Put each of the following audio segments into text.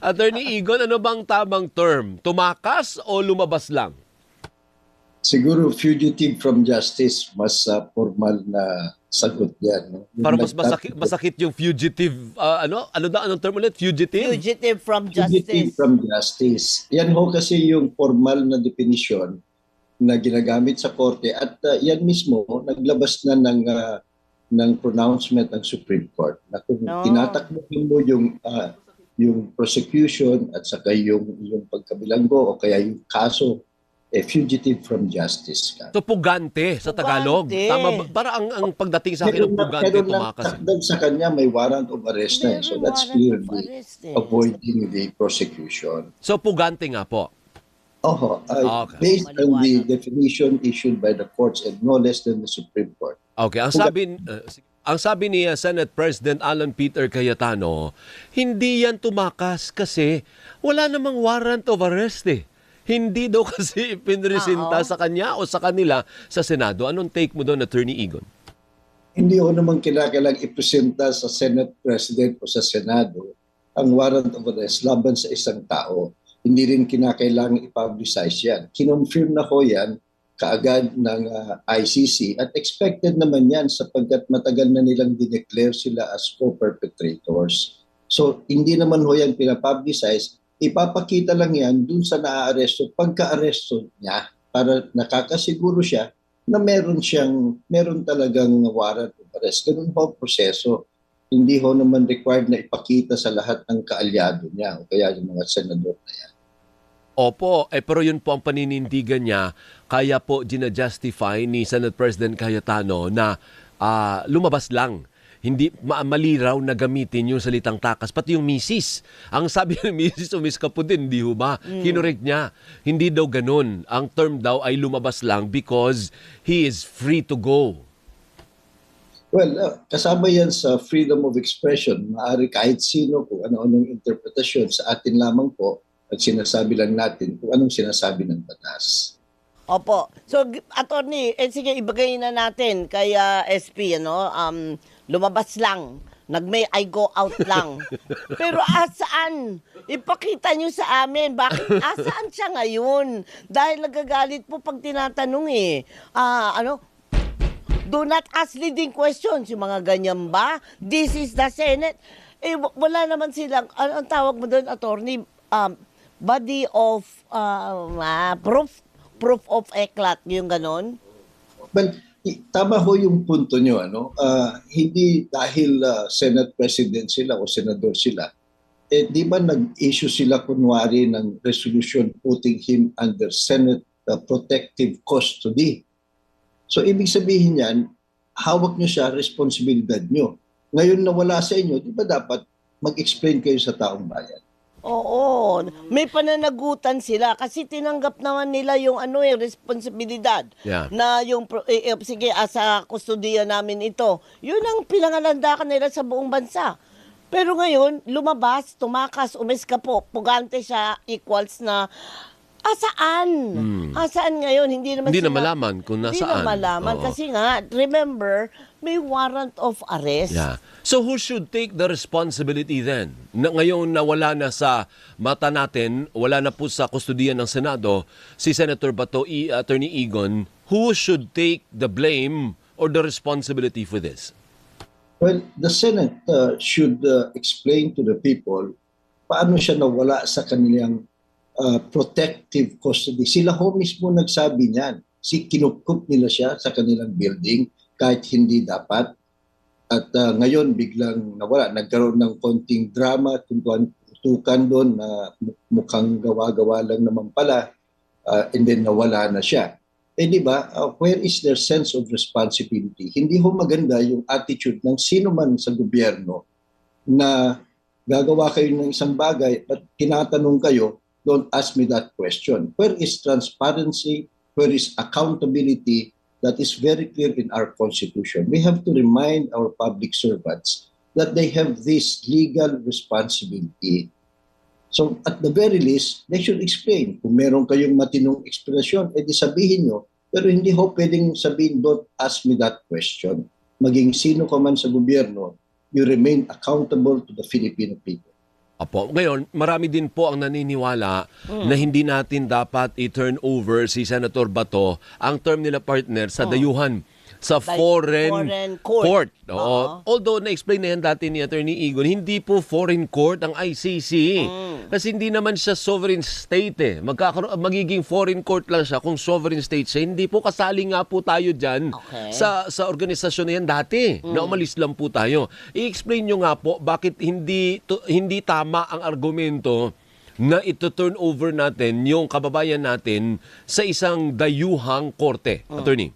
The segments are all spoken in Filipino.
Attorney Igon, ano bang tamang term? Tumakas o lumabas lang? Siguro fugitive from justice, mas formal na sagot yan. No? Yung Para mas masakit yung fugitive, anong term ulit? Fugitive? Fugitive from fugitive justice. from justice. Yan ho kasi yung formal na definisyon na ginagamit sa korte at yan mismo naglabas na ng pronouncement ng Supreme Court na kung No. tinatakbo mo yung prosecution at saka yung pagkabilanggo o kaya yung kaso fugitive from justice ka. So, pugante sa Tagalog. Pugante. Tama ba? Para ang pagdating sa akin ng pugante, Pero lang tumakas. takdal sa kanya may warrant of arrest na. So Meron that's warrant of clearly arrest eh. avoiding the prosecution. So, pugante nga po. Okay. Based on the Maliwanag. definition issued by the courts and no less than the Supreme Court. Okay, ang sabi ni Senate President Alan Peter Cayetano, hindi yan tumakas kasi wala namang warrant of arrest eh. Hindi daw kasi pinresinta Oo. sa kanya o sa kanila sa Senado. Anong take mo doon, Attorney Igon? Hindi ho naman kinakailang ipresenta sa Senate President o sa Senado ang warrant of arrest laban sa isang tao. Hindi rin kinakailangan i-publicize yan. Kinonfirm na ho yan kaagad ng ICC at expected naman yan sapagkat matagal na nilang dineclare sila as co-perpetrators. So hindi naman ho yan pinapublicize. Ipapakita lang yan dun sa naaaresto pagka-aresto niya para nakakasiguro siya na meron talagang warrant of arrest. Ganun ho ang proseso. Hindi ho naman required na ipakita sa lahat ng kaalyado niya o kaya yung mga senador na yan. Opo, pero yun po ang paninindigan niya. Kaya po ginajustify ni Senate President Cayetano na lumabas lang. Hindi maliraw na gamitin yung salitang takas. Pati yung misis. Ang sabi ng misis o Miss Kapudin, hindi ho ba? Kinorek niya. Hindi daw ganun. Ang term daw ay lumabas lang because he is free to go. Well, kasama yan sa freedom of expression. Maaari kahit sino kung ano-anong interpretasyon sa atin lamang po at sinasabi lang natin kung anong sinasabi ng batas. Opo. So, attorney, sige, ibigay na natin kay SP, lumabas lang. Nag-may I go out lang. Pero asaan? Ipakita nyo sa amin. Bakit? Asaan siya ngayon? Dahil nagagalit po pag tinatanong eh. Do not ask leading questions. Yung mga ganyan ba? This is the Senate. Wala naman silang, ang tawag mo doon, attorney, body of proof of eclat, yung ganon? Well, tama ho yung punto nyo. Hindi dahil Senate President sila o Senador sila, di ba nag-issue sila kunwari ng resolution putting him under Senate protective custody. So ibig sabihin yan, hawak nyo siya, responsibilidad nyo. Ngayon na wala sa inyo, di ba dapat mag-explain kayo sa taong bayan? Oo, may pananagutan sila kasi tinanggap naman nila yung responsibilidad Yeah. na yung sige, sa kustodiya namin ito. Yun ang pinangalandakan nila sa buong bansa. Pero ngayon, lumabas, tumakas, umiska po, pugante siya equals na asaan? Asaan ngayon? Hindi naman Hindi na sila- malaman kung Hindi nasaan. na malaman Oo. kasi nga, remember, may warrant of arrest. Yeah. So who should take the responsibility then? Ngayon na wala na sa mata natin, wala na po sa kustodiyan ng Senado, si Senator Bato, Attorney Igon, who should take the blame or the responsibility for this? Well, the Senate should explain to the people paano siya nawala sa kanilang protective custody. Sila ho mismo nagsabi niyan. Kinukup nila siya sa kanilang building kahit hindi dapat. At ngayon biglang nawala. Nagkaroon ng konting drama, tukan doon na mukhang gawa-gawa lang naman pala and then nawala na siya. Di ba, where is their sense of responsibility? Hindi ho maganda yung attitude ng sino man sa gobyerno na gagawa kayo ng isang bagay at tinatanong kayo, don't ask me that question. Where is transparency? Where is accountability? That is very clear in our Constitution. We have to remind our public servants that they have this legal responsibility. So at the very least, they should explain. Kung meron kayong matinong explanation, edi sabihin nyo. Pero hindi ho pwedeng sabihin, don't ask me that question. Maging sino ka man sa gobyerno, you remain accountable to the Filipino people. Apo. Ngayon, marami din po ang naniniwala na hindi natin dapat i-turn over si Senator Bato ang term nila partner sa dayuhan sa foreign court. Oo. Oo. Although na-explain na yan dati ni Attorney Egon, hindi po foreign court ang ICC. Kasi hindi naman siya sovereign state eh. Magiging foreign court lang siya kung sovereign state siya. Hindi po, kasali nga po tayo dyan Okay. sa organisasyon na yan dati. Na umalis lang po tayo. I-explain nyo nga po bakit hindi tama ang argumento na ito-turn over natin yung kababayan natin sa isang dayuhang korte. Attorney.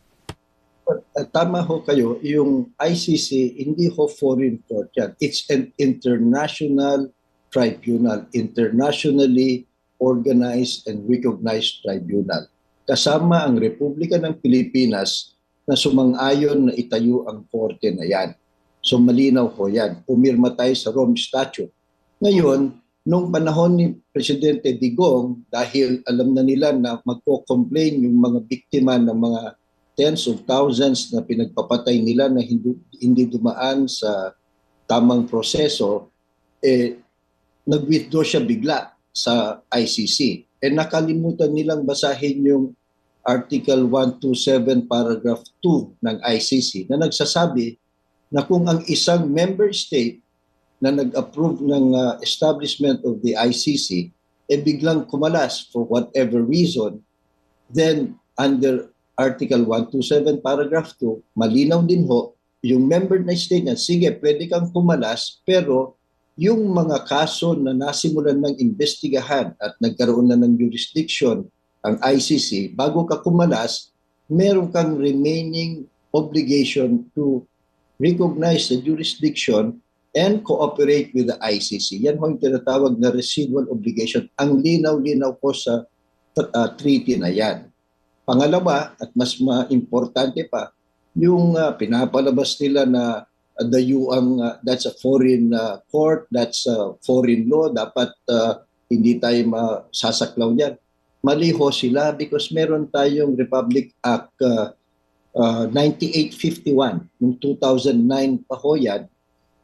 Tama ho kayo, yung ICC, hindi ho foreign court yan. It's an international tribunal, internationally organized and recognized tribunal. Kasama ang Republika ng Pilipinas na sumang-ayon na itayo ang korte na yan. So malinaw ho yan. Pumirma tayo sa Rome Statute. Ngayon, nung panahon ni Presidente Digong, dahil alam na nila na magko-complain yung mga biktima ng mga tens of thousands na pinagpapatay nila na hindi dumaan sa tamang proseso, nag-withdraw siya bigla sa ICC. Nakalimutan nilang basahin yung Article 127 Paragraph 2 ng ICC na nagsasabi na kung ang isang member state na nag-approve ng establishment of the ICC biglang kumalas for whatever reason, then under Article 127, Paragraph 2, malinaw din ho, yung member na state niya, sige, pwede kang kumalas, pero yung mga kaso na nasimulan ng investigahan at nagkaroon na ng jurisdiction ang ICC, bago ka kumalas, meron kang remaining obligation to recognize the jurisdiction and cooperate with the ICC. Yan ho yung tinatawag na residual obligation. Ang linaw-linaw po sa treaty na yan. Pangalawa, at mas importante pa, yung pinapalabas nila na that's a foreign court, that's a foreign law, dapat hindi tayo masasaklaw yan. Mali ho sila because meron tayong Republic Act 9851, noong 2009 pa ho yan,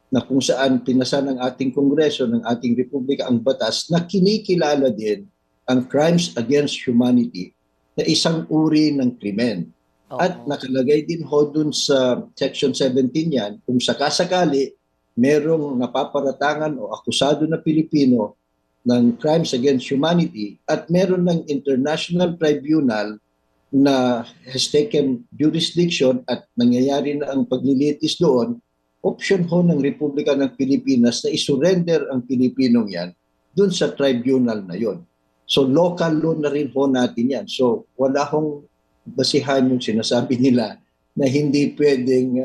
na kung saan pinasa ng ating Kongreso, ng ating Republika ang batas na kinikilala din ang crimes against humanity na isang uri ng krimen. At nakalagay din ho dun sa Section 17 yan, kung sakasakali merong napaparatangan o akusado na Pilipino ng crimes against humanity at meron ng international tribunal na has taken jurisdiction at nangyayari na ang paglilitis doon, option ho ng Republika ng Pilipinas na isurrender ang Pilipinong yan dun sa tribunal na yon. So local law na rin ho natin yan. So wala hong basihan yung sinasabi nila na hindi pwedeng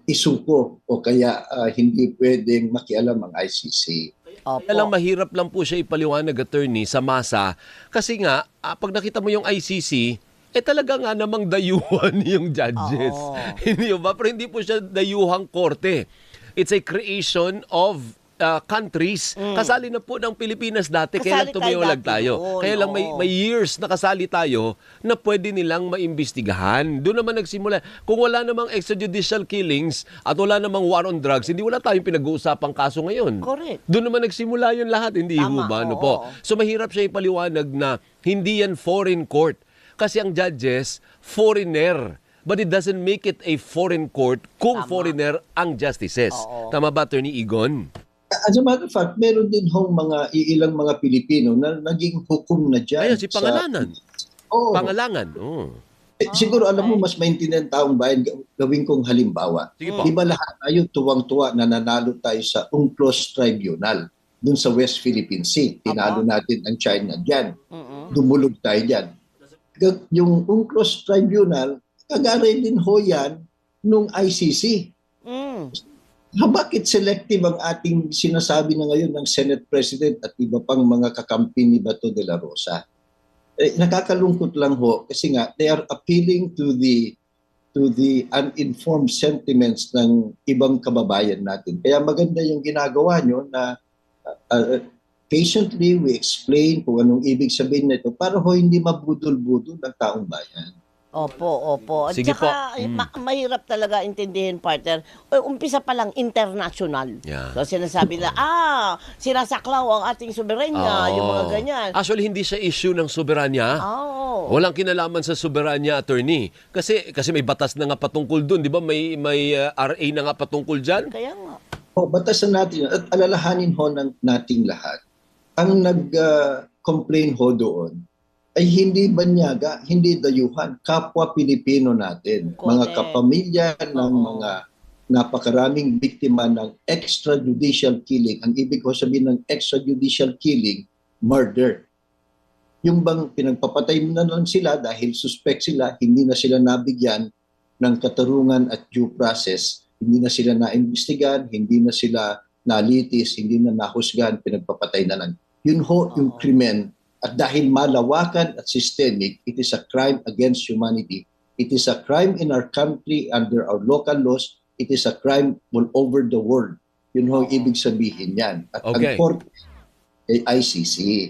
isuko o kaya hindi pwedeng makialam ang ICC. Kaya lang mahirap lang po siya ipaliwanag, attorney, sa masa. Kasi nga, pag nakita mo yung ICC, talaga nga namang dayuhan yung judges. Hindi ba? Pero hindi po siya dayuhang korte. It's a creation of countries. Kasali na po ng Pilipinas dati, kaya lang tumayolag tayo. Kaya lang may years na kasali tayo na pwede nilang maimbestigahan. Doon naman nagsimula. Kung wala namang extrajudicial killings at wala namang war on drugs, hindi wala tayong pinag-uusapang kaso ngayon. Correct. Doon naman nagsimula yun lahat, hindi Tama, ba? Ano po? So mahirap siya ipaliwanag na hindi yan foreign court. Kasi ang judges, foreigner. But it doesn't make it a foreign court kung foreigner ang justices. Tama ba, Attorney Egon? As a matter of fact, meron din hong ilang mga Pilipino na naging hukom na dyan. Ayun, si Pangalanan. Pangalangan. Siguro alam mo, mas maintindihan taong bayan, gawin kong halimbawa. Sige po. Di ba lahat tayo tuwang-tuwa na nanalo tayo sa UNCLOS Tribunal dun sa West Philippine Sea. Tinalo natin ang China dyan. Dumulog tayo dyan. Yung UNCLOS Tribunal, kagaray din ho yan nung ICC. Bakit selective ang ating sinasabi na ngayon ng Senate President at iba pang mga kakampi ni Bato de la Rosa? Nakakalungkot lang ho kasi nga they are appealing to the uninformed sentiments ng ibang kababayan natin. Kaya maganda yung ginagawa nyo na patiently we explain kung anong ibig sabihin nito para ho hindi mabudol-budol ng taong bayan. Opo. At Sige saka, po. mahirap talaga intindihin, partner. Umpisa pa lang, international. Yeah. So, sinasabi na, sinasaklaw ang ating soberanya, yung mga Oo. ganyan. Actually, hindi siya issue ng soberanya. Oo. Walang kinalaman sa soberanya, attorney. Kasi may batas na nga patungkol doon, 'di ba? May RA na nga patungkol diyan. Kaya nga. Batasan natin at alalahanin ho ng nating lahat. Ang nag-complain ho doon ay hindi banyaga, hindi dayuhan, kapwa Pilipino natin. Correct. Mga kapamilya ng Oo. mga napakaraming biktima ng extrajudicial killing. Ang ibig ko sabihin ng extrajudicial killing, murder. Yung bang pinagpapatay mo na lang sila dahil suspect sila, hindi na sila nabigyan ng katarungan at due process, hindi na sila naimbestigahan, hindi na sila nalitis, hindi na nahusgahan, pinagpapatay na lang. Yun ho yung krimen. At dahil malawakan at systemic, it is a crime against humanity. It is a crime in our country under our local laws. It is a crime all over the world. Yun ho ibig sabihin yan. At Okay. ang court ay ICC.